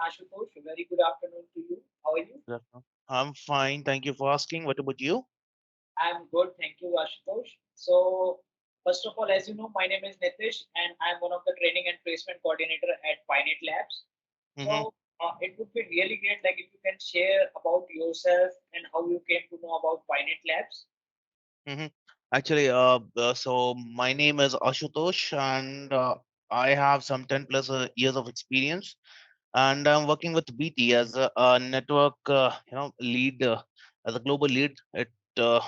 Ashutosh. Very good afternoon to you. How are you? Good afternoon. I'm fine. Thank you for asking. What about you? I'm good. Thank you, Ashutosh. So, first of all, as you know, my name is Nitish and I'm one of the training and placement coordinator at PyNet Labs. Mm-hmm. So, it would be really great like if you can share about yourself and how you came to know about PyNet Labs. Mm-hmm. Actually, so my name is Ashutosh, and I have some 10 plus years of experience, and I'm working with BT as a network, lead, as a global lead. Uh,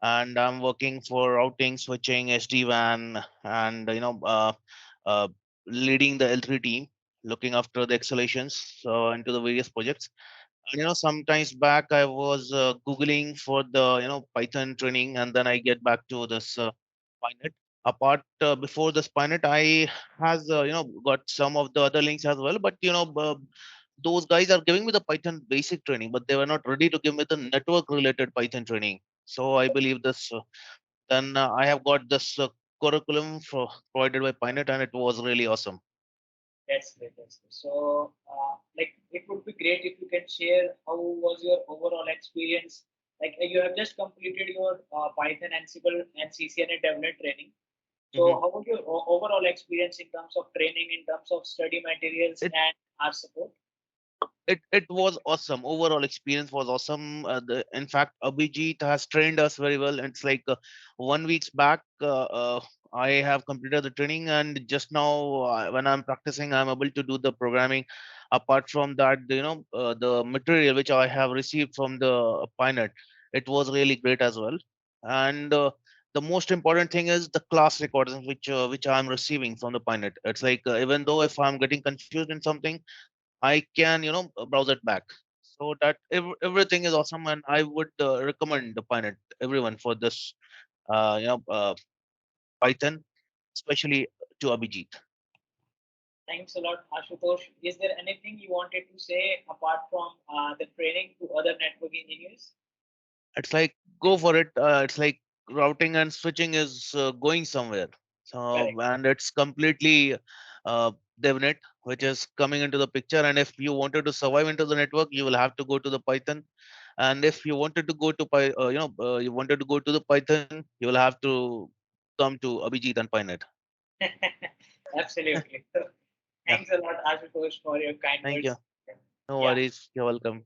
and I'm working for routing, switching, SD-WAN, and uh, leading the L3 team, looking after the escalations into the various projects. And sometimes back I was googling for the Python training, and then I get back to this PyNet. Apart before this PyNet, I has got some of the other links as well, but those guys are giving me the Python basic training, but they were not ready to give me the network related Python training. So I believe this. Then I have got this curriculum provided by PyNet, and it was really awesome. That's great. That's great. So, like, it would be great if you can share how was your overall experience. Like, you have just completed your Python, Ansible, and CCNA DevNet training. So, Mhm. how was your overall experience in terms of training, in terms of study materials, It and our support? it was awesome. Overall experience was awesome. In fact, Abhijit has trained us very well. It's like 1 weeks back. I have completed the training, and just now when I'm practicing, I'm able to do the programming. Apart from that, the material which I have received from the PyNet, it was really great as well. And the most important thing is the class recordings which I'm receiving from the PyNet. It's like even though if I'm getting confused in something, I can, browse it back. So that everything is awesome, and I would recommend the Pynet everyone for this, Python, especially to Abhijit. Thanks a lot, Ashutosh. Is there anything you wanted to say apart from the training to other network engineers? It's like go for it. It's like routing and switching is going somewhere. So Correct. and it's completely uh, DevNet, which is coming into the picture. And if you wanted to survive into the network, you will have to go to the Python. And if you wanted to go to you wanted to go to the Python, you will have to come to Abhijit and PyNet. Absolutely. So, Yeah, thanks a lot, Ashutosh, for your kind thank you. words. No Yeah. worries. You're welcome.